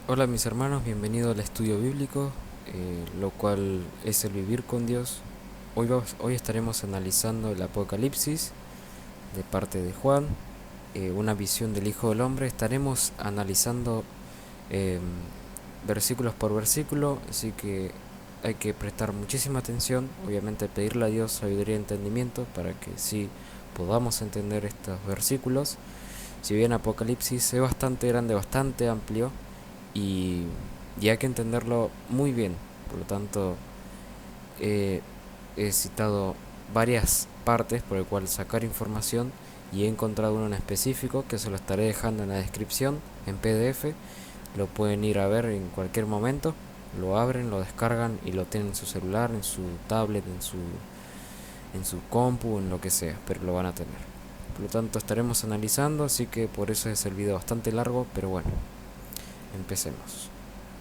Hola mis hermanos, bienvenido al estudio bíblico, lo cual es el vivir con Dios. Hoy estaremos analizando el Apocalipsis de parte de Juan, una visión del Hijo del Hombre. Estaremos analizando eh, versículos por versículo, así que hay que prestar muchísima atención, obviamente pedirle a Dios sabiduría y entendimiento para que sí podamos entender estos versículos. Si bien Apocalipsis es bastante grande, bastante amplio, y, y hay que entenderlo muy bien. Por lo tanto, he citado varias partes por el cual sacar información y he encontrado uno en específico que se lo estaré dejando en la descripción en PDF. Lo pueden ir a ver en cualquier momento. Lo abren, lo descargan y lo tienen en su celular, en su tablet, en su compu, en lo que sea, pero lo van a tener. Por lo tanto, estaremos analizando, así que por eso es el video bastante largo, pero bueno, empecemos.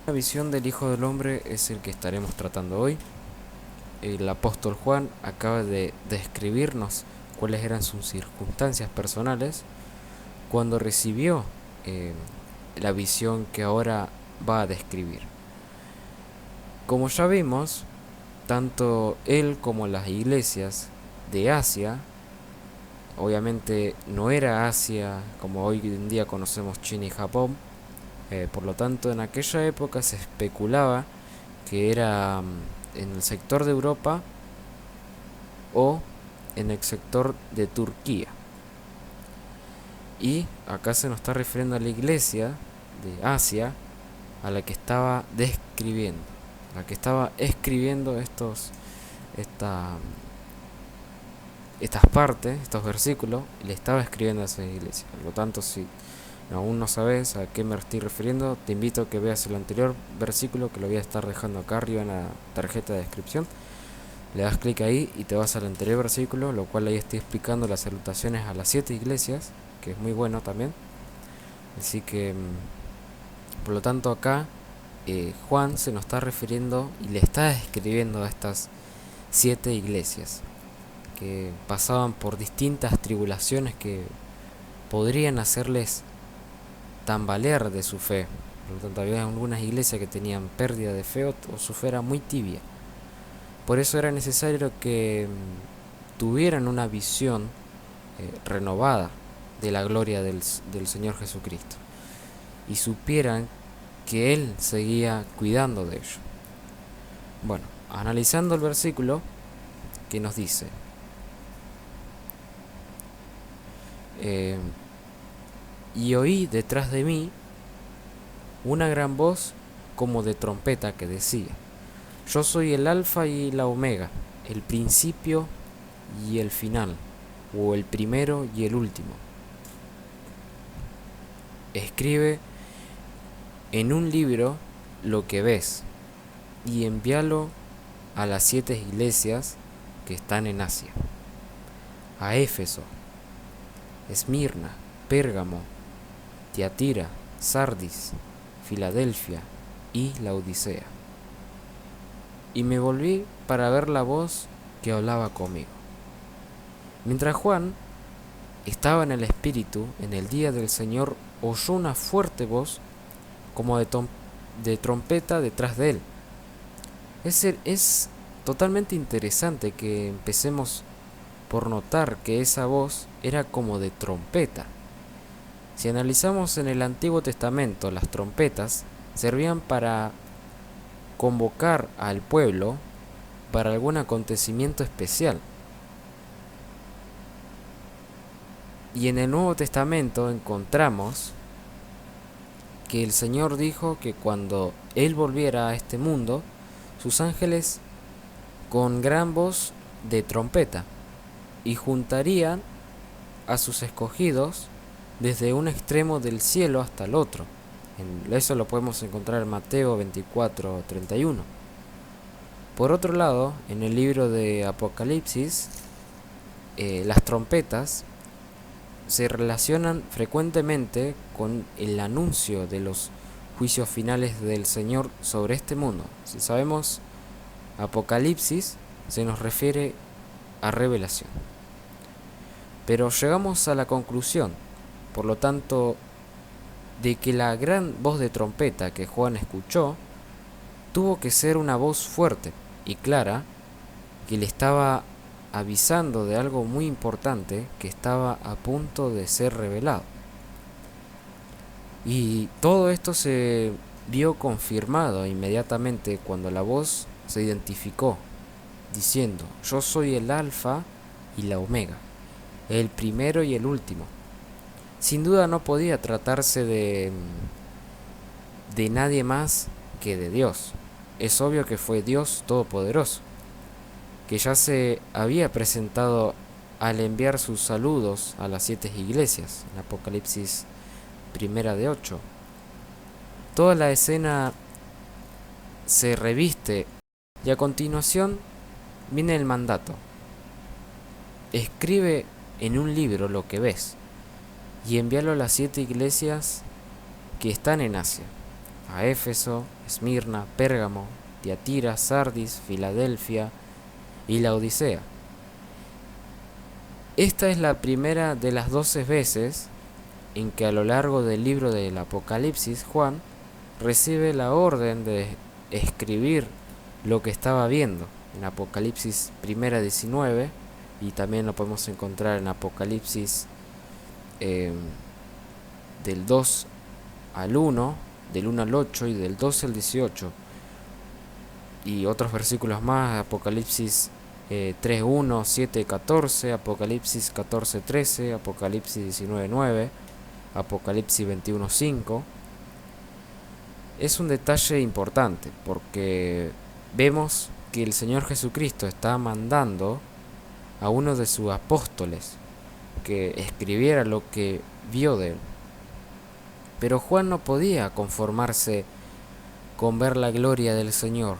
La visión del Hijo del Hombre es el que estaremos tratando hoy. El apóstol Juan acaba de describirnos cuáles eran sus circunstancias personales cuando recibió eh, la visión que ahora va a describir. Como ya vimos, tanto él como las iglesias de Asia, obviamente no era Asia como hoy en día conocemos China y Japón, por lo tanto en aquella época se especulaba que era en el sector de Europa o en el sector de Turquía. Y acá se nos está refiriendo a la iglesia de Asia a la que estaba describiendo, la que estaba escribiendo esta, estas partes, estos versículos, le estaba escribiendo a esa iglesia. Por lo tanto, si aún no sabes a qué me estoy refiriendo, te invito a que veas el anterior versículo que lo voy a estar dejando acá arriba en la tarjeta de descripción. Le das clic ahí y te vas al anterior versículo, lo cual ahí estoy explicando las salutaciones a las 7 iglesias, que es muy bueno también. Así que, por lo tanto, acá Juan se nos está refiriendo y le está escribiendo a estas 7 iglesias que pasaban por distintas tribulaciones que podrían hacerles tambalear de su fe. Por lo tanto, había algunas iglesias que tenían pérdida de fe o su fe era muy tibia. Por eso era necesario que tuvieran una visión renovada de la gloria del Señor Jesucristo y supieran que Él seguía cuidando de ellos. Bueno, analizando el versículo que nos dice, eh, y oí detrás de mí una gran voz como de trompeta que decía, yo soy el alfa y la omega, el principio y el final, o el primero y el último. Escribe en un libro lo que ves y envíalo a las 7 iglesias que están en Asia, a Éfeso, Esmirna, Pérgamo, Tiatira, Sardis, Filadelfia y Laodicea. Y me volví para ver la voz que hablaba conmigo. Mientras Juan estaba en el Espíritu, en el día del Señor oyó una fuerte voz como de trompeta detrás de él. Es totalmente interesante que empecemos por notar que esa voz era como de trompeta. Si analizamos en el Antiguo Testamento, las trompetas servían para convocar al pueblo para algún acontecimiento especial. Y en el Nuevo Testamento encontramos que el Señor dijo que cuando Él volviera a este mundo, sus ángeles con gran voz de trompeta y juntarían a sus escogidos desde un extremo del cielo hasta el otro. Eso lo podemos encontrar en Mateo 24:31. Por otro lado, en el libro de Apocalipsis, las trompetas se relacionan frecuentemente con el anuncio de los juicios finales del Señor sobre este mundo. Si sabemos Apocalipsis, se nos refiere a revelación. Pero llegamos a la conclusión, por lo tanto, de que la gran voz de trompeta que Juan escuchó tuvo que ser una voz fuerte y clara que le estaba avisando de algo muy importante que estaba a punto de ser revelado. Y todo esto se vio confirmado inmediatamente cuando la voz se identificó, diciendo: yo soy el alfa y la omega, el primero y el último. Sin duda no podía tratarse de nadie más que de Dios. Es obvio que fue Dios Todopoderoso, que ya se había presentado al enviar sus saludos a las 7 iglesias, en Apocalipsis 1:8. Toda la escena se reviste y a continuación viene el mandato. Escribe en un libro lo que ves y envíalo a las 7 iglesias que están en Asia: a Éfeso, Esmirna, Pérgamo, Tiatira, Sardis, Filadelfia y la Odisea. Esta es la primera de las 12 veces en que a lo largo del libro del Apocalipsis Juan recibe la orden de escribir lo que estaba viendo. En Apocalipsis 1:19, y también lo podemos encontrar en Apocalipsis del 2 al 1, del 1 al 8 y del 12 al 18, y otros versículos más: Apocalipsis 3:1, 7:14, Apocalipsis 14:13, Apocalipsis 19:9, Apocalipsis 21:5. Es un detalle importante porque vemos que el Señor Jesucristo está mandando a uno de sus apóstoles que escribiera lo que vio de él. Pero Juan no podía conformarse con ver la gloria del Señor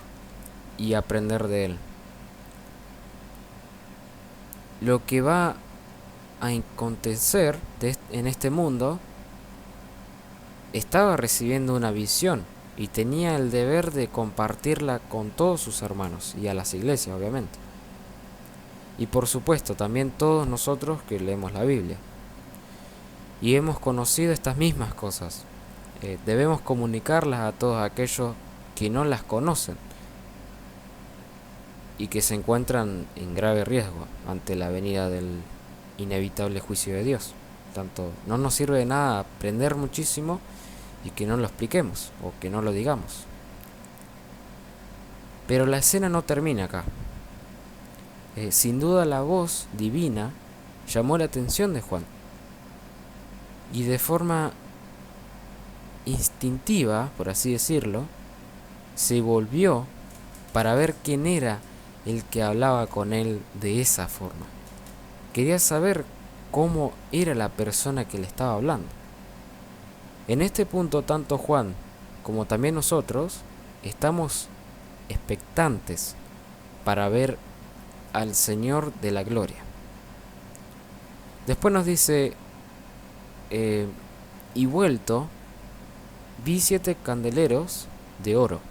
y aprender de él. Lo que va a acontecer en este mundo, estaba recibiendo una visión y tenía el deber de compartirla con todos sus hermanos y a las iglesias, obviamente. Y por supuesto también todos nosotros que leemos la Biblia y hemos conocido estas mismas cosas, debemos comunicarlas a todos aquellos que no las conocen y que se encuentran en grave riesgo ante la venida del inevitable juicio de Dios. Tanto no nos sirve de nada aprender muchísimo y que no lo expliquemos o que no lo digamos. Pero la escena no termina acá. Sin duda la voz divina llamó la atención de Juan y de forma instintiva, por así decirlo, se volvió para ver quién era el que hablaba con él de esa forma. Quería saber cómo era la persona que le estaba hablando. En este punto, tanto Juan como también nosotros estamos expectantes para ver al Señor de la gloria. Después nos dice: y vuelto, vi 7 candeleros de oro,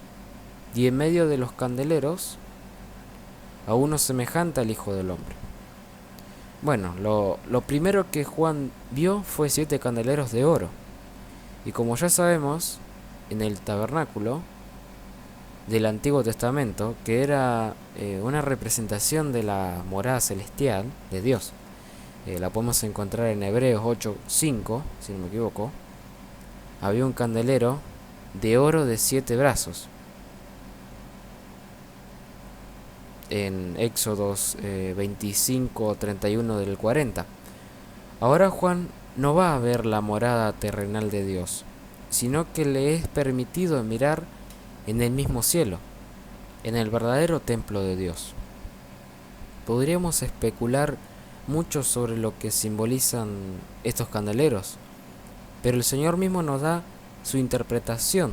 y en medio de los candeleros a uno semejante al Hijo del Hombre. Bueno, lo primero que Juan vio fue 7 candeleros de oro. Y como ya sabemos, en el tabernáculo del Antiguo Testamento, que era una representación de la morada celestial de Dios, la podemos encontrar en Hebreos 8:5, si no me equivoco, había un candelero de oro de 7 brazos. En Éxodos 25:31 del 40. Ahora Juan no va a ver la morada terrenal de Dios, sino que le es permitido mirar en el mismo cielo, en el verdadero templo de Dios. Podríamos especular mucho sobre lo que simbolizan estos candeleros, pero el Señor mismo nos da su interpretación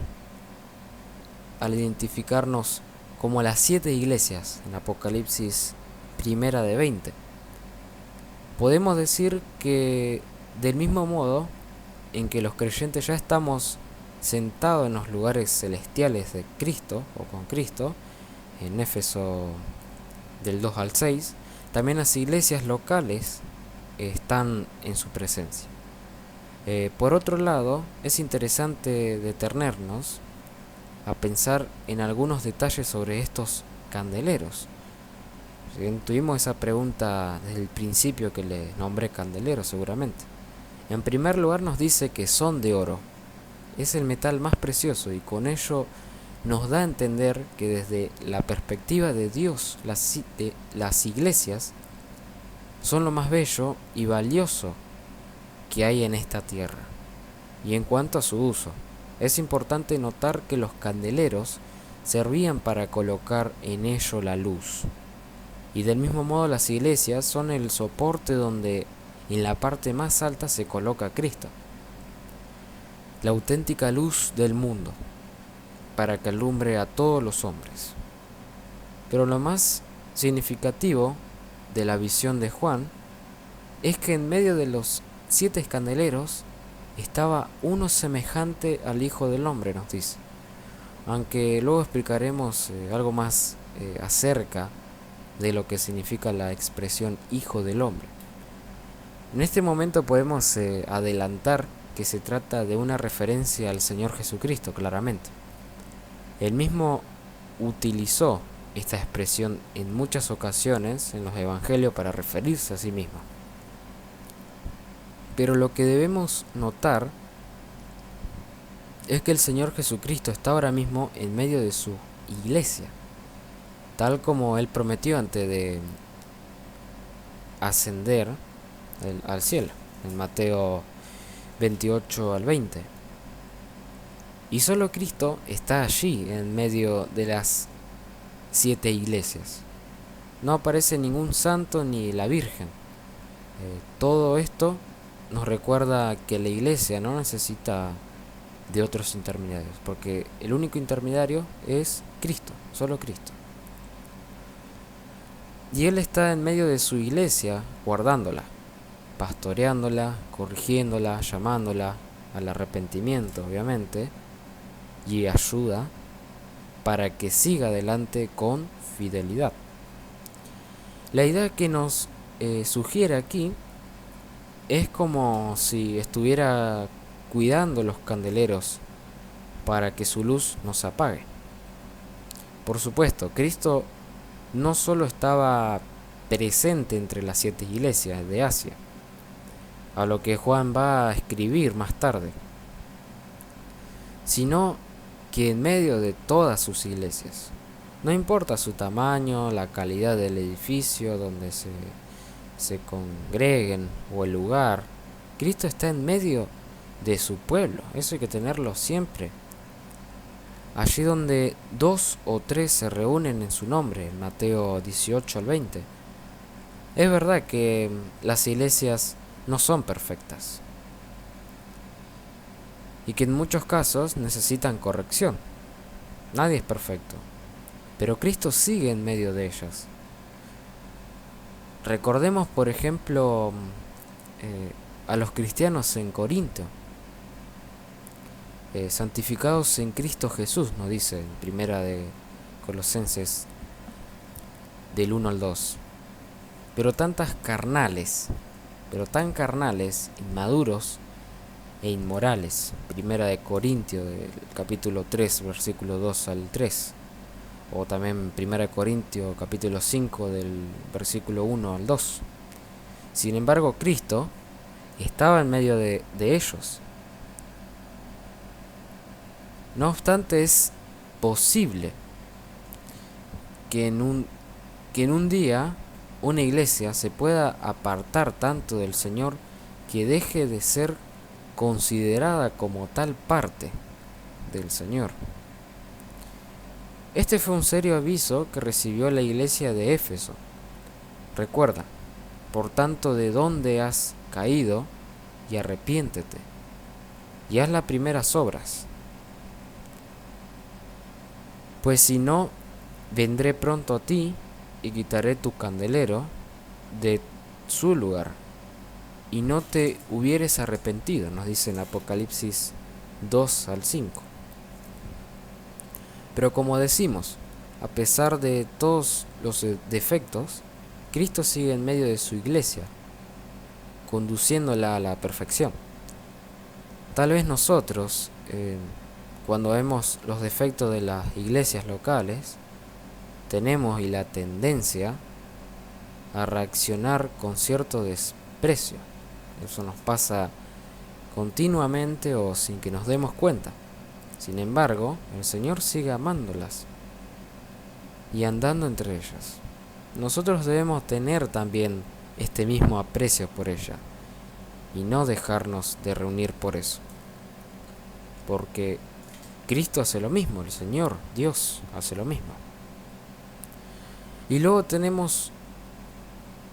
al identificarnos como las 7 iglesias en Apocalipsis 1:20. Podemos decir que del mismo modo en que los creyentes ya estamos sentados en los lugares celestiales de Cristo o con Cristo, en Éfeso del 2 al 6, también las iglesias locales están en su presencia. Por otro lado, es interesante detenernos a pensar en algunos detalles sobre estos candeleros. Si bien tuvimos esa pregunta desde el principio que le nombré candeleros seguramente. En primer lugar nos dice que son de oro. Es el metal más precioso y con ello nos da a entender que desde la perspectiva de Dios las iglesias son lo más bello y valioso que hay en esta tierra. Y en cuanto a su uso, es importante notar que los candeleros servían para colocar en ello la luz. Y del mismo modo las iglesias son el soporte donde en la parte más alta se coloca a Cristo, la auténtica luz del mundo, para que alumbre a todos los hombres. Pero lo más significativo de la visión de Juan es que en medio de los 7 candeleros estaba uno semejante al Hijo del Hombre, nos dice. Aunque luego explicaremos algo más acerca de lo que significa la expresión Hijo del Hombre. En este momento podemos adelantar que se trata de una referencia al Señor Jesucristo, claramente. Él mismo utilizó esta expresión en muchas ocasiones en los evangelios para referirse a sí mismo. Pero lo que debemos notar es que el Señor Jesucristo está ahora mismo en medio de su iglesia, tal como Él prometió antes de ascender al cielo, en Mateo 28 al 20. Y solo Cristo está allí, en medio de las 7 iglesias. No aparece ningún santo ni la Virgen. Todo esto nos recuerda que la iglesia no necesita de otros intermediarios, porque el único intermediario es Cristo, solo Cristo. Y Él está en medio de su iglesia, guardándola, pastoreándola, corrigiéndola, llamándola al arrepentimiento, obviamente, y ayuda para que siga adelante con fidelidad. La idea que nos sugiere aquí es como si estuviera cuidando los candeleros para que su luz no se apague. Por supuesto, Cristo no solo estaba presente entre las 7 iglesias de Asia, a lo que Juan va a escribir más tarde, sino que en medio de todas sus iglesias. No importa su tamaño, la calidad del edificio donde se congreguen o el lugar, Cristo está en medio de su pueblo. Eso hay que tenerlo siempre. Allí donde 2 o 3 se reúnen en su nombre, en Mateo 18 al 20. Es verdad que las iglesias no son perfectas y que en muchos casos necesitan corrección. Nadie es perfecto, pero Cristo sigue en medio de ellas. Recordemos, por ejemplo, a los cristianos en Corinto, santificados en Cristo Jesús, nos dice en primera de Colosenses del 1 al 2. Pero tan carnales, inmaduros e inmorales. Primera de Corintios, del capítulo 3, versículo 2 al 3. O también Primera de Corintios, capítulo 5, del versículo 1 al 2. Sin embargo, Cristo estaba en medio de ellos. No obstante, es posible que en un día una iglesia se pueda apartar tanto del Señor que deje de ser considerada como tal parte del Señor. Este fue un serio aviso que recibió la iglesia de Éfeso. Recuerda, por tanto, de dónde has caído, y arrepiéntete, y haz las primeras obras. Pues si no, vendré pronto a ti y quitaré tu candelero de su lugar, y no te hubieres arrepentido, nos dice en Apocalipsis 2 al 5. Pero como decimos, a pesar de todos los defectos, Cristo sigue en medio de su iglesia, conduciéndola a la perfección. Tal vez nosotros, cuando vemos los defectos de las iglesias locales, tenemos y la tendencia a reaccionar con cierto desprecio. Eso nos pasa continuamente o sin que nos demos cuenta. Sin embargo, el Señor sigue amándolas y andando entre ellas. Nosotros debemos tener también este mismo aprecio por ella y no dejarnos de reunir por eso. Porque Cristo hace lo mismo, el Señor, Dios, hace lo mismo. Y luego tenemos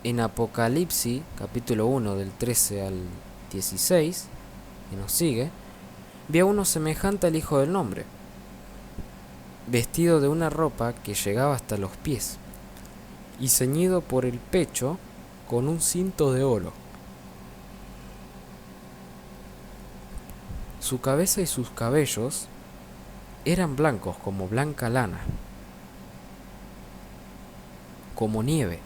en Apocalipsis, capítulo 1, del 13 al 16, que nos sigue, vi a uno semejante al Hijo del Hombre, vestido de una ropa que llegaba hasta los pies, y ceñido por el pecho con un cinto de oro. Su cabeza y sus cabellos eran blancos como blanca lana, como nieve,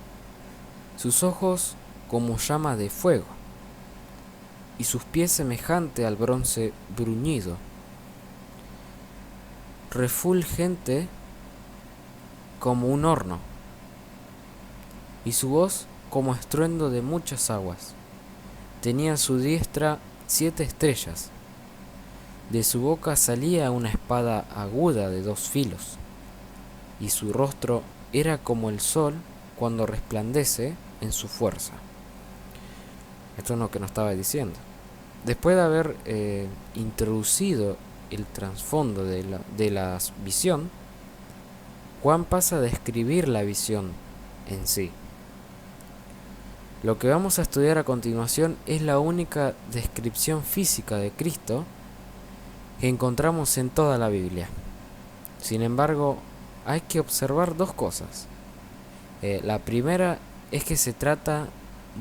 sus ojos como llama de fuego, y sus pies semejante al bronce bruñido, refulgente como un horno, y su voz como estruendo de muchas aguas. Tenía en su diestra 7 estrellas. De su boca salía una espada aguda de 2 filos, y su rostro era como el sol cuando resplandece en su fuerza. Esto es lo que nos estaba diciendo. Después de haber introducido el trasfondo de la visión, Juan pasa a describir la visión en sí. Lo que vamos a estudiar a continuación es la única descripción física de Cristo que encontramos en toda la Biblia. Sin embargo, hay que observar 2 cosas. La primera es que se trata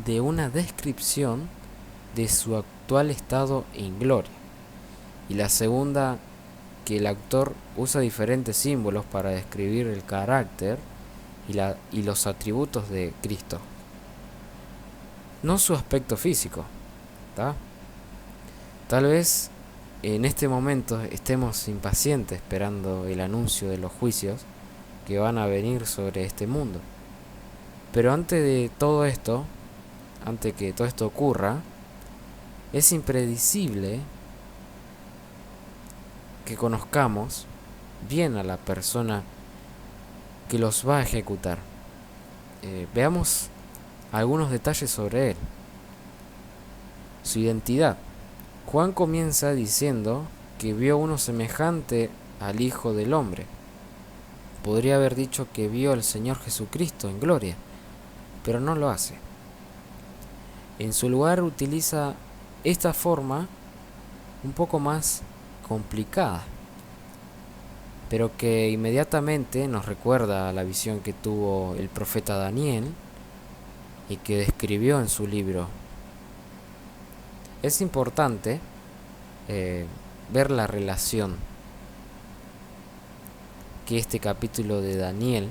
de una descripción de su actual estado en gloria. Y la segunda, que el autor usa diferentes símbolos para describir el carácter y los atributos de Cristo. No su aspecto físico, ¿tá? Tal vez en este momento estemos impacientes esperando el anuncio de los juicios que van a venir sobre este mundo. Pero antes que todo esto ocurra, es impredecible que conozcamos bien a la persona que los va a ejecutar. Veamos algunos detalles sobre él. Su identidad. Juan comienza diciendo que vio uno semejante al Hijo del Hombre. Podría haber dicho que vio al Señor Jesucristo en gloria, pero no lo hace. En su lugar utiliza esta forma un poco más complicada, pero que inmediatamente nos recuerda a la visión que tuvo el profeta Daniel y que describió en su libro. Es importante ver la relación que este capítulo de Daniel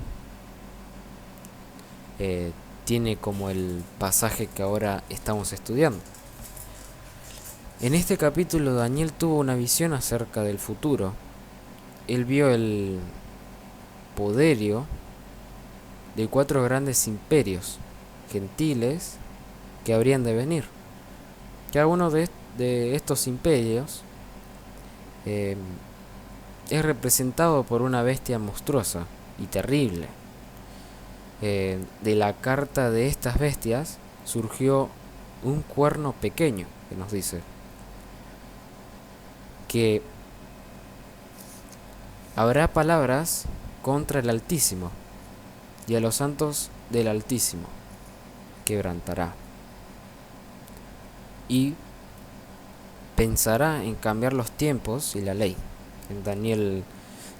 tiene como el pasaje que ahora estamos estudiando. En este capítulo Daniel tuvo una visión acerca del futuro. Él vio el poderío de 4 grandes imperios gentiles que habrían de venir. Cada uno de estos imperios es representado por una bestia monstruosa y terrible. De la carta de estas bestias surgió un cuerno pequeño, que nos dice que habrá palabras contra el Altísimo, y a los santos del Altísimo quebrantará, y pensará en cambiar los tiempos y la ley. En Daniel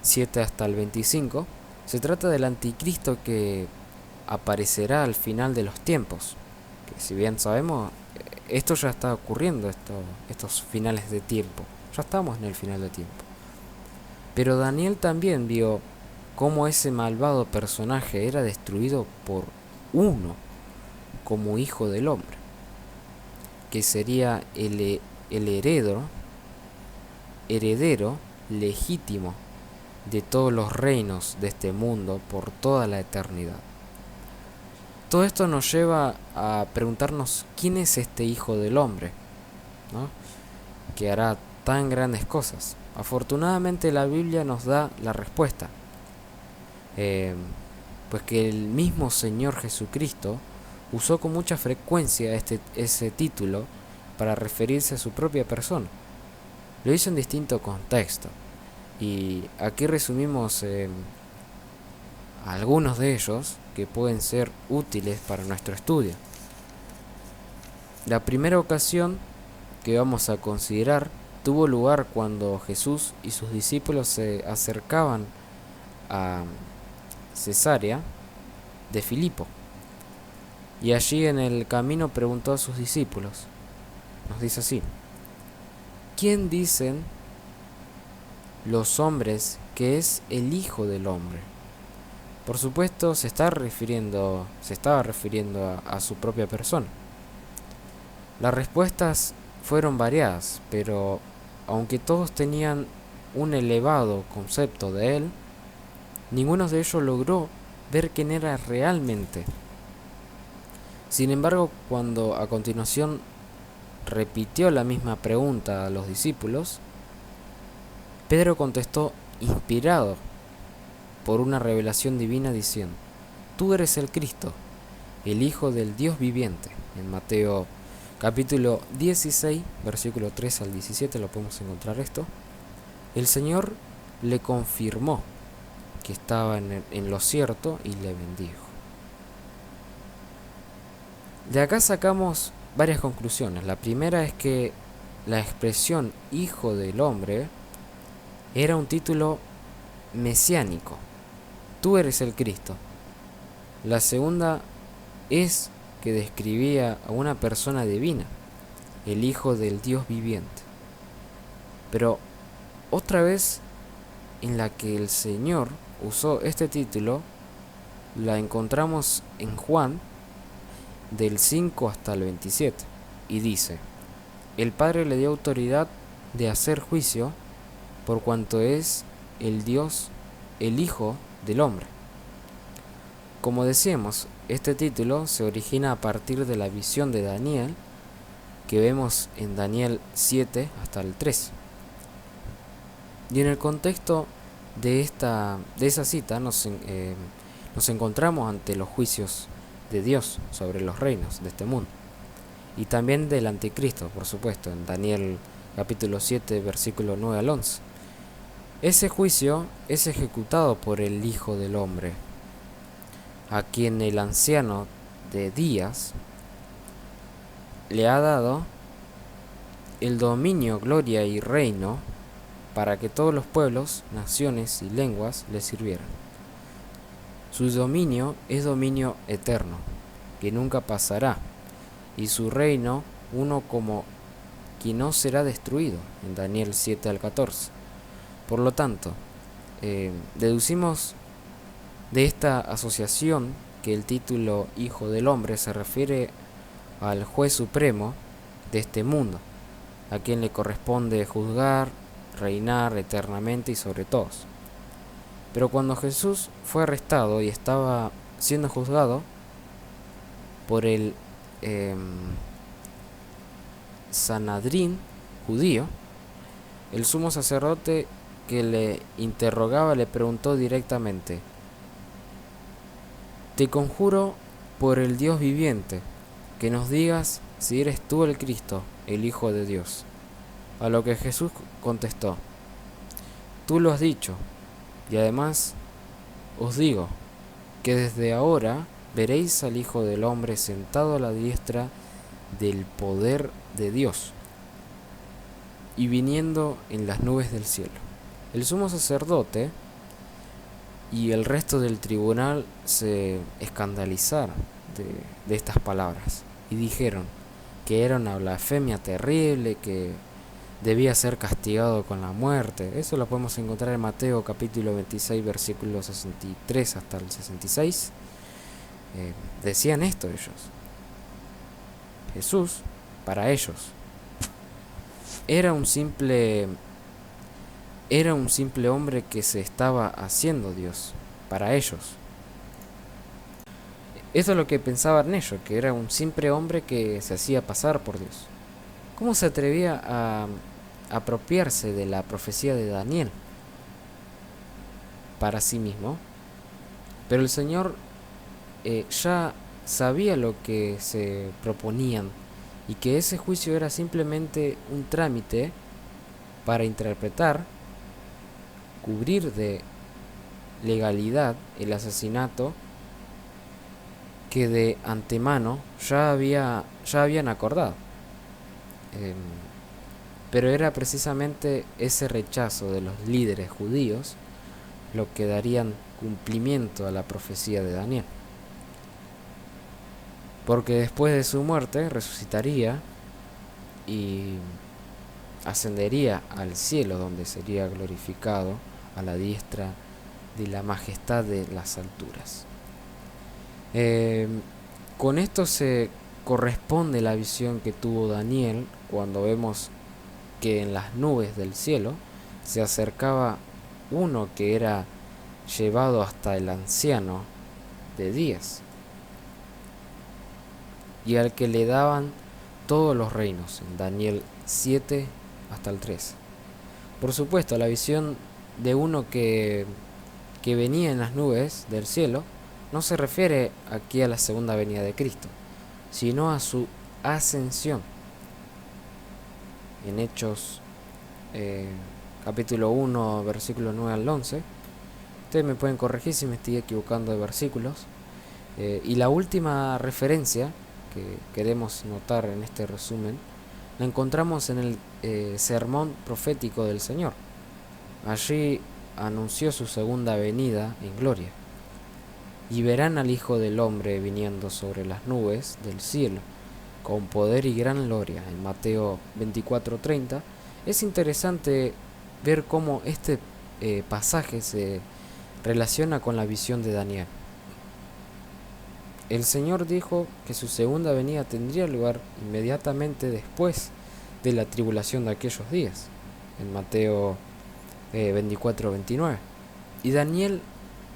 7 hasta el 25 se trata del anticristo que aparecerá al final de los tiempos, que si bien sabemos, esto ya está ocurriendo, estos finales de tiempo, ya estamos en el final de tiempo. Pero Daniel también vio cómo ese malvado personaje era destruido por uno como hijo del hombre, que sería el heredero heredero legítimo de todos los reinos de este mundo por toda la eternidad. Todo esto nos lleva a preguntarnos quién es este Hijo del Hombre, ¿no?, que hará tan grandes cosas. Afortunadamente la Biblia nos da la respuesta, pues que el mismo Señor Jesucristo usó con mucha frecuencia ese título para referirse a su propia persona. Lo hizo en distintos contextos, y aquí resumimos algunos de ellos que pueden ser útiles para nuestro estudio. La primera ocasión que vamos a considerar tuvo lugar cuando Jesús y sus discípulos se acercaban a Cesarea de Filipo, y allí en el camino preguntó a sus discípulos, nos dice así: ¿quién dicen los hombres que es el Hijo del Hombre? Por supuesto se estaba refiriendo a su propia persona. Las respuestas fueron variadas, pero aunque todos tenían un elevado concepto de él, ninguno de ellos logró ver quién era realmente. Sin embargo, cuando a continuación repitió la misma pregunta a los discípulos, Pedro contestó inspirado por una revelación divina diciendo: tú eres el Cristo, el Hijo del Dios viviente. En Mateo capítulo 16, versículo 3 al 17 lo podemos encontrar esto. El Señor le confirmó que estaba en lo cierto y le bendijo. De acá sacamos varias conclusiones. La primera es que la expresión Hijo del Hombre era un título mesiánico. Tú eres el Cristo. La segunda es que describía a una persona divina, el Hijo del Dios viviente. Pero otra vez en la que el Señor usó este título la encontramos en Juan del 5 hasta el 27, y dice: el Padre le dio autoridad de hacer juicio por cuanto es el Dios, el Hijo del Hombre. Como decíamos, este título se origina a partir de la visión de Daniel que vemos en Daniel 7 hasta el 3. Y en el contexto de esa cita nos encontramos ante los juicios de Dios sobre los reinos de este mundo, y también del anticristo, por supuesto, en Daniel capítulo 7 versículo 9 al 11. Ese juicio es ejecutado por el Hijo del Hombre, a quien el anciano de días le ha dado el dominio, gloria y reino para que todos los pueblos, naciones y lenguas le sirvieran. Su dominio es dominio eterno, que nunca pasará, y su reino uno como que no será destruido, en Daniel 7 al 14. Por lo tanto, deducimos de esta asociación que el título Hijo del Hombre se refiere al juez supremo de este mundo, a quien le corresponde juzgar, reinar eternamente y sobre todos. Pero cuando Jesús fue arrestado y estaba siendo juzgado por el Sanedrín judío, el sumo sacerdote que le interrogaba le preguntó directamente: te conjuro por el Dios viviente, que nos digas si eres tú el Cristo, el Hijo de Dios. A lo que Jesús contestó: tú lo has dicho, y además os digo que desde ahora veréis al Hijo del Hombre sentado a la diestra del poder de Dios y viniendo en las nubes del cielo. El sumo sacerdote y el resto del tribunal se escandalizaron de estas palabras y dijeron que era una blasfemia terrible, que debía ser castigado con la muerte. Eso lo podemos encontrar en Mateo capítulo 26 versículos 63 hasta el 66. Decían esto ellos. Jesús, para ellos, era un simple era un simple hombre que se estaba haciendo Dios para ellos. Eso es lo que pensaban ellos, que era un simple hombre que se hacía pasar por Dios. ¿Cómo se atrevía a apropiarse de la profecía de Daniel para sí mismo? Pero el Señor ya sabía lo que se proponían y que ese juicio era simplemente un trámite para interpretar, cubrir de legalidad el asesinato que de antemano ya habían acordado. Eh, pero era precisamente ese rechazo de los líderes judíos lo que darían cumplimiento a la profecía de Daniel. Porque después de su muerte resucitaría y ascendería al cielo, donde sería glorificado a la diestra de la majestad de las alturas. Con esto se corresponde la visión que tuvo Daniel cuando vemos que en las nubes del cielo se acercaba uno que era llevado hasta el anciano de días y al que le daban todos los reinos, en Daniel 7 hasta el 13. Por supuesto, la visión de uno que venía en las nubes del cielo no se refiere aquí a la segunda venida de Cristo, sino a su ascensión. En Hechos capítulo 1, versículo 9 al 11. Ustedes me pueden corregir si me estoy equivocando de versículos. Y la última referencia que queremos notar en este resumen la encontramos en el sermón profético del Señor. Allí anunció su segunda venida en gloria. Y verán al Hijo del Hombre viniendo sobre las nubes del cielo, con poder y gran gloria. En Mateo 24:30 es interesante ver cómo este pasaje se relaciona con la visión de Daniel. El Señor dijo que su segunda venida tendría lugar inmediatamente después de la tribulación de aquellos días, en Mateo 24:29. Y Daniel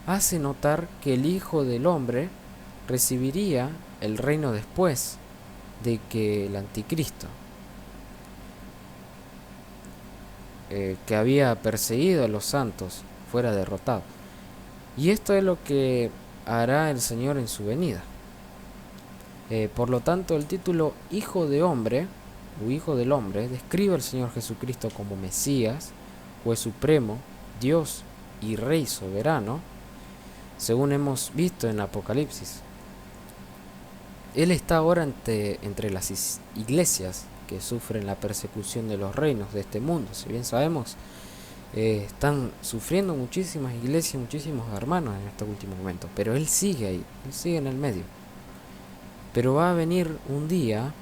hace notar que el Hijo del Hombre recibiría el reino después de que el anticristo, que había perseguido a los santos, fuera derrotado. Y esto es lo que hará el Señor en su venida. Por lo tanto, el título Hijo de Hombre o Hijo del Hombre describe al Señor Jesucristo como Mesías, juez supremo, Dios y Rey soberano, según hemos visto en Apocalipsis. Él está ahora entre las iglesias que sufren la persecución de los reinos de este mundo. Si bien sabemos, están sufriendo muchísimas iglesias, muchísimos hermanos en este último momento, pero Él sigue ahí, Él sigue en el medio. Pero va a venir un día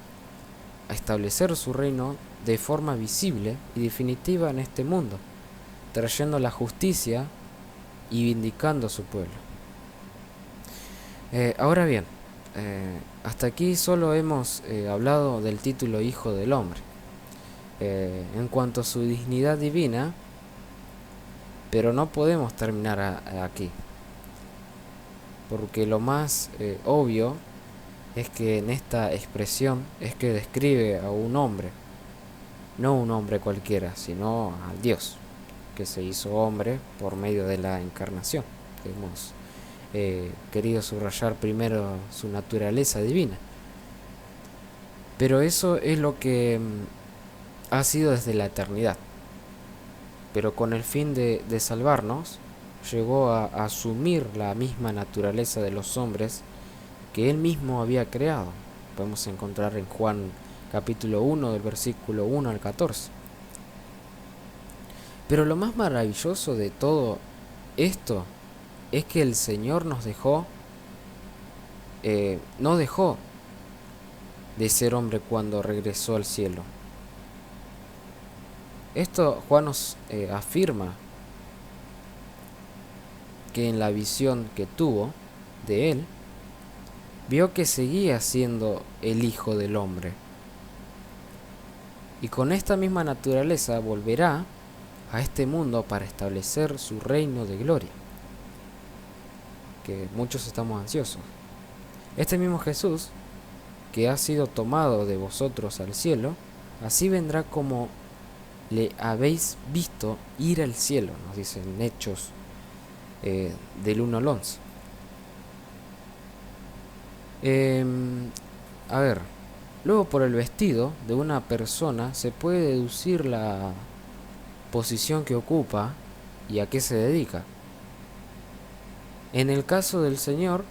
a establecer su reino de forma visible y definitiva en este mundo, trayendo la justicia y vindicando a su pueblo. Ahora bien, hasta aquí solo hemos hablado del título Hijo del Hombre. En cuanto a su dignidad divina, pero no podemos terminar aquí, porque lo más obvio es que en esta expresión es que describe a un hombre, no un hombre cualquiera, sino al Dios que se hizo hombre por medio de la encarnación. Hemos querido subrayar primero su naturaleza divina, pero eso es lo que ha sido desde la eternidad. Pero con el fin de salvarnos, llegó a asumir la misma naturaleza de los hombres que Él mismo había creado. Podemos encontrar en Juan capítulo 1, del versículo 1 al 14. Pero lo más maravilloso de todo esto es que el Señor nos no dejó de ser hombre cuando regresó al cielo. Esto Juan nos afirma que en la visión que tuvo de Él, vio que seguía siendo el Hijo del Hombre. Y con esta misma naturaleza volverá a este mundo para establecer su reino de gloria, que muchos estamos ansiosos. Este mismo Jesús, que ha sido tomado de vosotros al cielo, así vendrá como le habéis visto ir al cielo, nos dicen Hechos del 1 al 11. A ver, luego por el vestido de una persona se puede deducir la posición que ocupa y a qué se dedica. En el caso del Señor,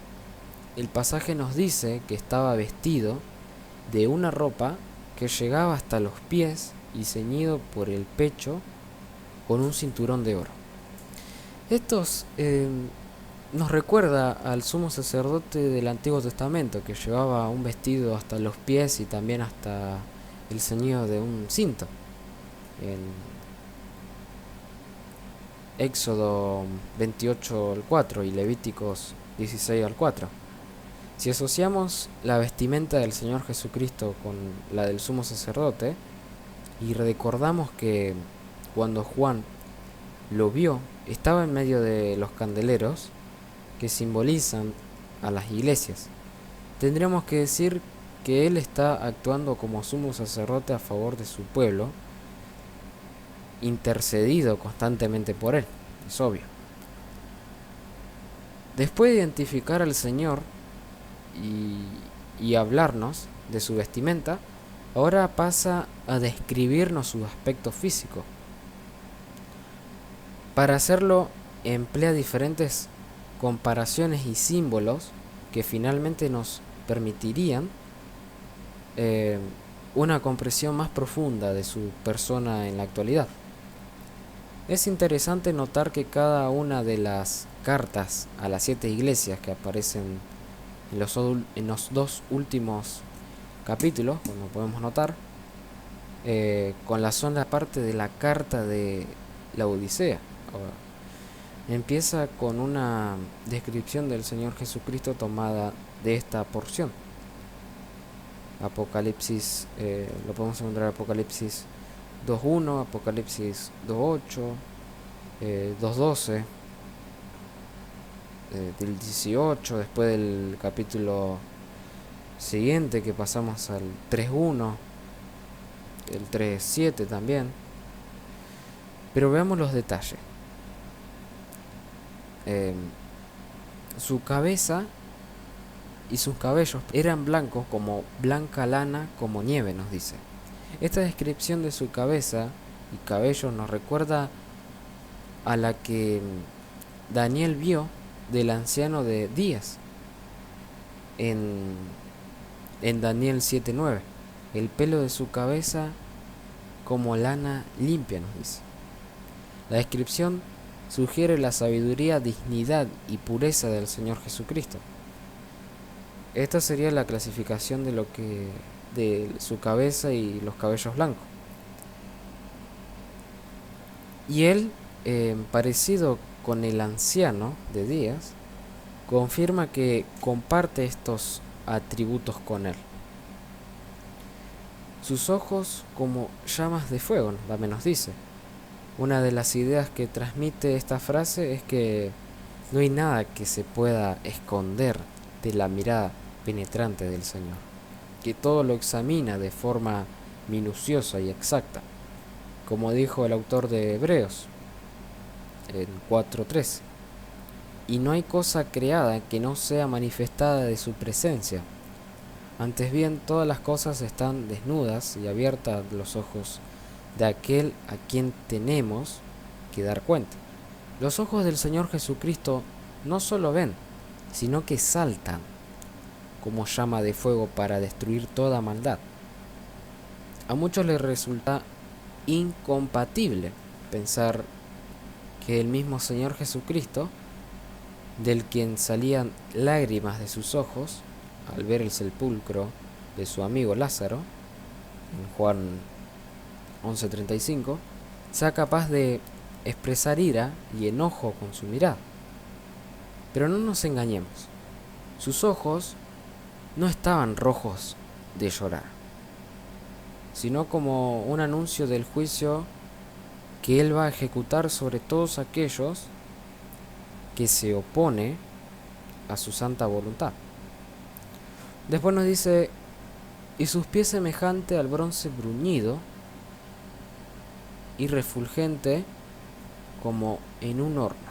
el pasaje nos dice que estaba vestido de una ropa que llegaba hasta los pies y ceñido por el pecho con un cinturón de oro. Estos nos recuerda al sumo sacerdote del Antiguo Testamento, que llevaba un vestido hasta los pies y también hasta el ceñido de un cinto. En Éxodo 28 al 4 y Levíticos 16 al 4. Si asociamos la vestimenta del Señor Jesucristo con la del sumo sacerdote y recordamos que cuando Juan lo vio, estaba en medio de los candeleros que simbolizan a las iglesias, tendríamos que decir que él está actuando como sumo sacerdote a favor de su pueblo, intercedido constantemente por él, es obvio. Después de identificar al Señor y hablarnos de su vestimenta, ahora pasa a describirnos su aspecto físico. Para hacerlo emplea diferentes comparaciones y símbolos que finalmente nos permitirían una comprensión más profunda de su persona en la actualidad. Es interesante notar que cada una de las cartas a las 7 iglesias que aparecen en los 2 últimos capítulos, como podemos notar, con la segunda parte de la carta de la Odisea. Empieza con una descripción del Señor Jesucristo tomada de esta porción. Apocalipsis, lo podemos encontrar en Apocalipsis 2.1, Apocalipsis 2.8, 2.12, del 18, después del capítulo siguiente que pasamos al 3.1, el 3.7 también. Pero veamos los detalles. Su cabeza y sus cabellos eran blancos como blanca lana, como nieve, nos dice. Esta descripción de su cabeza y cabello nos recuerda a la que Daniel vio del anciano de Días en Daniel 7:9. El pelo de su cabeza como lana limpia, nos dice. La descripción sugiere la sabiduría, dignidad y pureza del Señor Jesucristo. Esta sería la clasificación de su cabeza y los cabellos blancos. Y él, parecido con el anciano de Días, confirma que comparte estos atributos con él. Sus ojos como llamas de fuego, también nos dice. Una de las ideas que transmite esta frase es que no hay nada que se pueda esconder de la mirada penetrante del Señor, que todo lo examina de forma minuciosa y exacta, como dijo el autor de Hebreos en 4:13. Y no hay cosa creada que no sea manifestada de su presencia. Antes bien, todas las cosas están desnudas y abiertas a los ojos de aquel a quien tenemos que dar cuenta. Los ojos del Señor Jesucristo no solo ven, sino que saltan como llama de fuego para destruir toda maldad. A muchos les resulta incompatible pensar que el mismo Señor Jesucristo, del quien salían lágrimas de sus ojos al ver el sepulcro de su amigo Lázaro, en Juan 11:35, sea capaz de expresar ira y enojo con su mirada. Pero no nos engañemos, sus ojos no estaban rojos de llorar, sino como un anuncio del juicio que Él va a ejecutar sobre todos aquellos que se opone a su santa voluntad. Después nos dice, y sus pies semejante al bronce bruñido y refulgente como en un horno.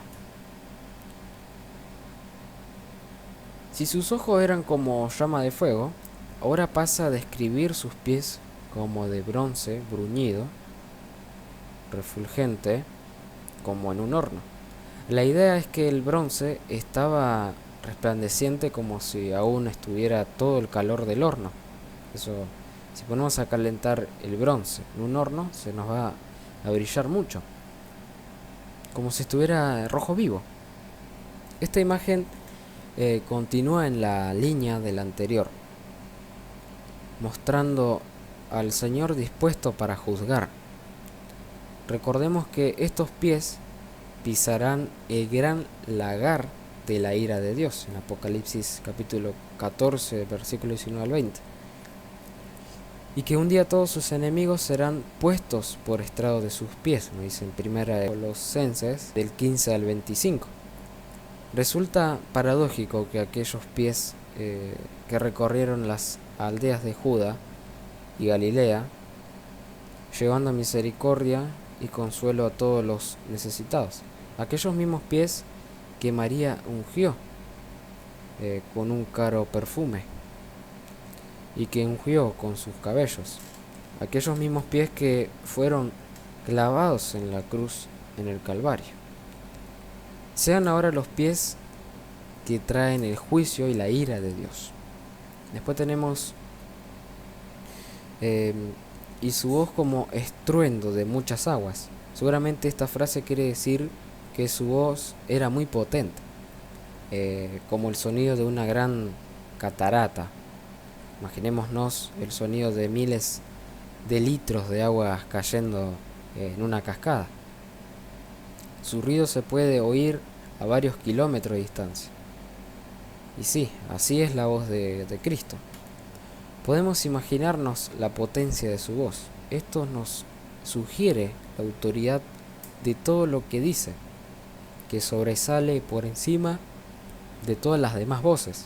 Si sus ojos eran como llama de fuego, ahora pasa a describir sus pies como de bronce bruñido, refulgente como en un horno. La idea es que el bronce estaba resplandeciente como si aún estuviera todo el calor del horno. Eso, si ponemos a calentar el bronce en un horno, se nos va a brillar mucho, como si estuviera rojo vivo. Esta imagen continúa en la línea de la anterior, mostrando al Señor dispuesto para juzgar. Recordemos que estos pies pisarán el gran lagar de la ira de Dios, en Apocalipsis capítulo 14, versículo 19 al 20. Y que un día todos sus enemigos serán puestos por estrado de sus pies, nos dice en primera de Colosenses del 15 al 25. Resulta paradójico que aquellos pies que recorrieron las aldeas de Judá y Galilea, llevando misericordia y consuelo a todos los necesitados, aquellos mismos pies que María ungió con un caro perfume y que ungió con sus cabellos, aquellos mismos pies que fueron clavados en la cruz en el Calvario, sean ahora los pies que traen el juicio y la ira de Dios. Después tenemos y su voz como estruendo de muchas aguas. Seguramente esta frase quiere decir que su voz era muy potente, como el sonido de una gran catarata. Imaginémonos el sonido de miles de litros de agua cayendo en una cascada. Su ruido se puede oír a varios kilómetros de distancia. Y sí, así es la voz de Cristo. Podemos imaginarnos la potencia de su voz. Esto nos sugiere la autoridad de todo lo que dice, que sobresale por encima de todas las demás voces.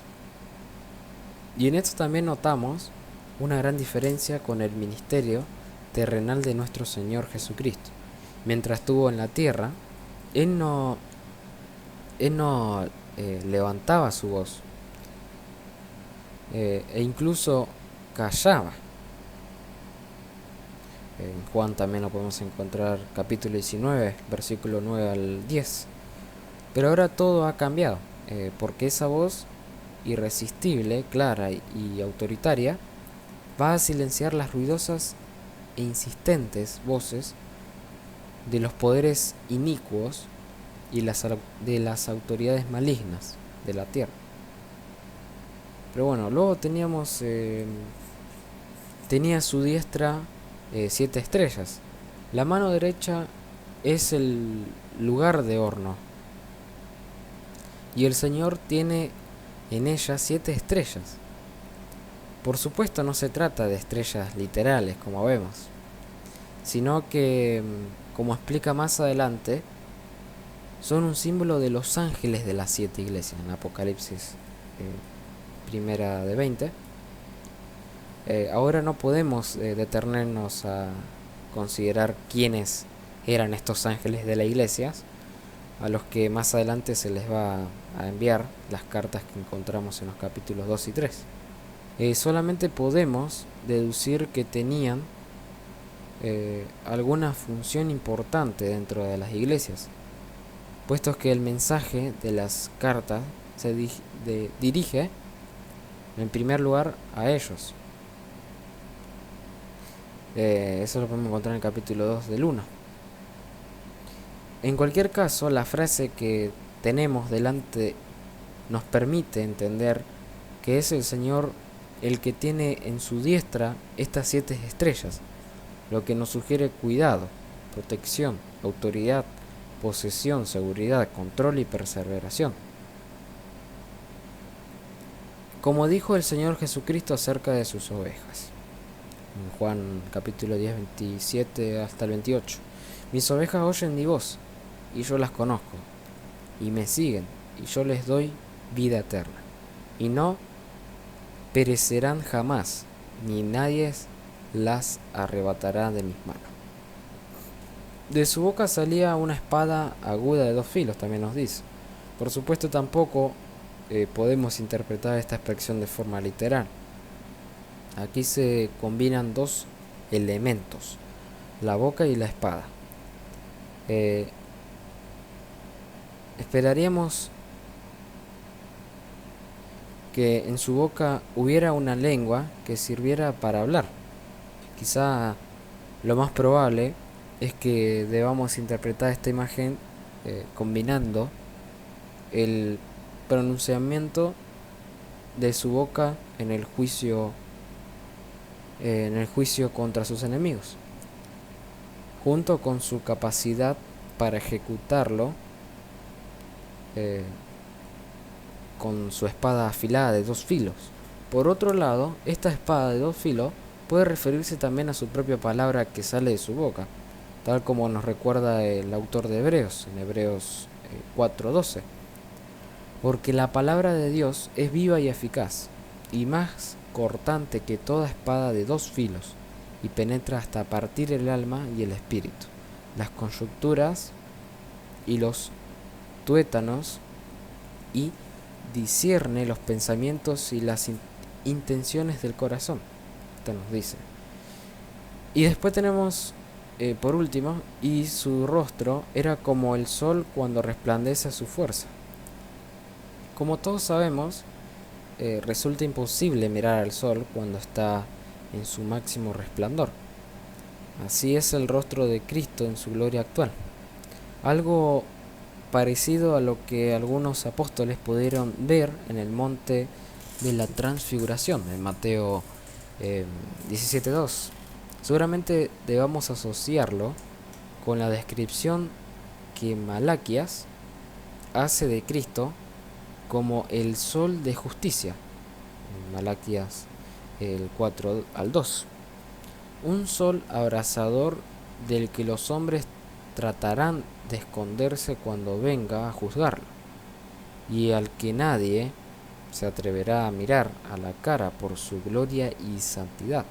Y en esto también notamos una gran diferencia con el ministerio terrenal de nuestro Señor Jesucristo. Mientras estuvo en la tierra, Él no levantaba su voz, e incluso callaba. En Juan también lo podemos encontrar, capítulo 19, versículo 9 al 10. Pero ahora todo ha cambiado, porque esa voz irresistible, clara y autoritaria va a silenciar las ruidosas e insistentes voces de los poderes inicuos y de las autoridades malignas de la tierra. Pero bueno, luego tenía a su diestra 7 estrellas. La mano derecha es el lugar de horno, y el Señor tiene en ella 7 estrellas. Por supuesto no se trata de estrellas literales como vemos, sino que, como explica más adelante, son un símbolo de los ángeles de las 7 iglesias en Apocalipsis primera de 20. Ahora no podemos detenernos a considerar quiénes eran estos ángeles de las iglesias, a los que más adelante se les va a enviar las cartas que encontramos en los capítulos 2 y 3. Solamente podemos deducir que tenían alguna función importante dentro de las iglesias, puesto que el mensaje de las cartas se dirige en primer lugar a ellos. Eso lo podemos encontrar en el capítulo 2 del 1. En cualquier caso, la frase que tenemos delante nos permite entender que es el Señor el que tiene en su diestra estas 7 estrellas, lo que nos sugiere cuidado, protección, autoridad, posesión, seguridad, control y perseveración. Como dijo el Señor Jesucristo acerca de sus ovejas, en Juan capítulo 10, 27 hasta el 28. Mis ovejas oyen mi voz, y yo las conozco, y me siguen, y yo les doy vida eterna, y no perecerán jamás, ni nadie las arrebatará de mis manos. De su boca salía una espada aguda de 2 filos, también nos dice. Por supuesto tampoco podemos interpretar esta expresión de forma literal. Aquí se combinan 2 elementos, la boca y la espada. Esperaríamos que en su boca hubiera una lengua que sirviera para hablar. Quizá lo más probable es que debamos interpretar esta imagen combinando el pronunciamiento de su boca en el juicio contra sus enemigos, junto con su capacidad para ejecutarlo con su espada afilada de 2 filos. Por otro lado, esta espada de 2 filos puede referirse también a su propia palabra que sale de su boca, tal como nos recuerda el autor de Hebreos, en Hebreos 4:12. Porque la palabra de Dios es viva y eficaz, y más cortante que toda espada de 2 filos, y penetra hasta partir el alma y el espíritu, las conjunturas y los tuétanos, y discierne los pensamientos y las intenciones del corazón. Esto nos dice. Y después tenemos, por último, y su rostro era como el sol cuando resplandece a su fuerza. Como todos sabemos, resulta imposible mirar al sol cuando está en su máximo resplandor. Así es el rostro de Cristo en su gloria actual. Algo parecido a lo que algunos apóstoles pudieron ver en el monte de la transfiguración, en Mateo 17:2. Seguramente debamos asociarlo con la descripción que Malaquías hace de Cristo como el sol de justicia, en Malaquías el 4:2. Un sol abrasador del que los hombres tratarán de esconderse cuando venga a juzgarlo, y al que nadie se atreverá a mirar a la cara por su gloria y santidad.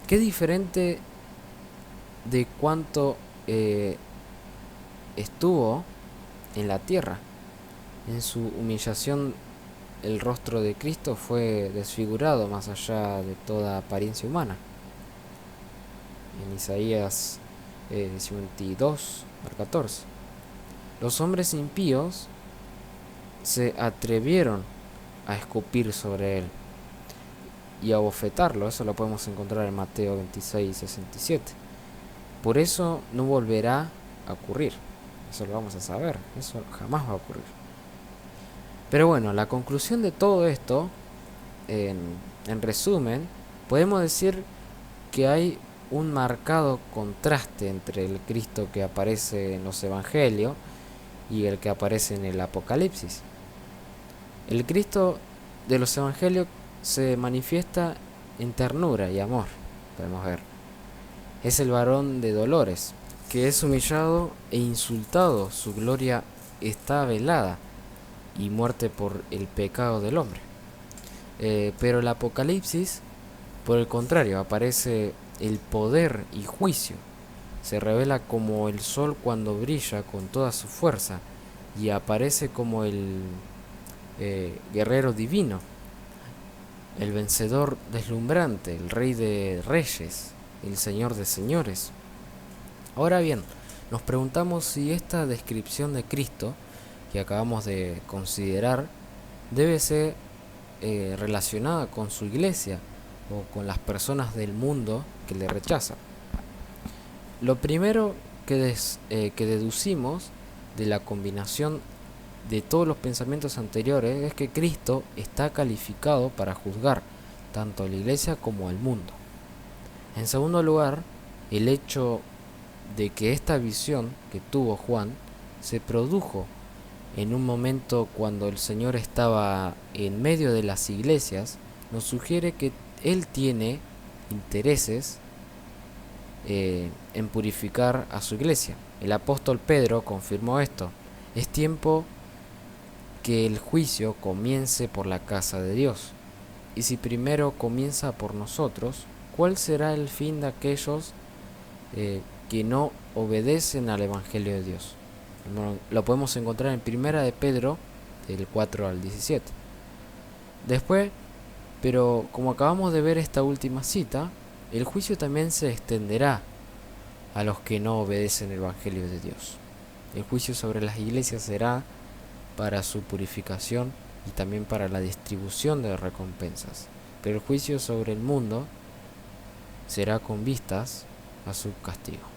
Qué diferente de cuánto estuvo en la tierra. En su humillación el rostro de Cristo fue desfigurado más allá de toda apariencia humana. En Isaías 52:14. Los hombres impíos se atrevieron a escupir sobre él y a bofetarlo. Eso lo podemos encontrar en Mateo 26:67. Por eso no volverá a ocurrir. Eso lo vamos a saber. Eso jamás va a ocurrir. Pero bueno, la conclusión de todo esto, en resumen, podemos decir que hay un marcado contraste entre el Cristo que aparece en los evangelios y el que aparece en el Apocalipsis. El Cristo de los evangelios se manifiesta en ternura y amor, podemos ver. Es el varón de dolores, que es humillado e insultado, su gloria está velada y muerte por el pecado del hombre. Pero el Apocalipsis, por el contrario, aparece el poder y juicio. Se revela como el sol cuando brilla con toda su fuerza y aparece como el guerrero divino, el vencedor deslumbrante, el rey de reyes, el señor de señores. Ahora bien, nos preguntamos si esta descripción de Cristo que acabamos de considerar debe ser relacionada con su iglesia o con las personas del mundo que le rechazan. Lo primero que deducimos de la combinación de todos los pensamientos anteriores es que Cristo está calificado para juzgar tanto a la iglesia como al mundo. En segundo lugar, el hecho de que esta visión que tuvo Juan se produjo en un momento cuando el Señor estaba en medio de las iglesias, nos sugiere que Él tiene intereses en purificar a su iglesia. El apóstol Pedro confirmó esto. Es tiempo que el juicio comience por la casa de Dios. Y si primero comienza por nosotros, ¿cuál será el fin de aquellos que no obedecen al Evangelio de Dios? Bueno, lo podemos encontrar en Primera de Pedro, del 4 al 17. Después, pero como acabamos de ver esta última cita, el juicio también se extenderá a los que no obedecen el Evangelio de Dios. El juicio sobre las iglesias será para su purificación y también para la distribución de recompensas. Pero el juicio sobre el mundo será con vistas a su castigo.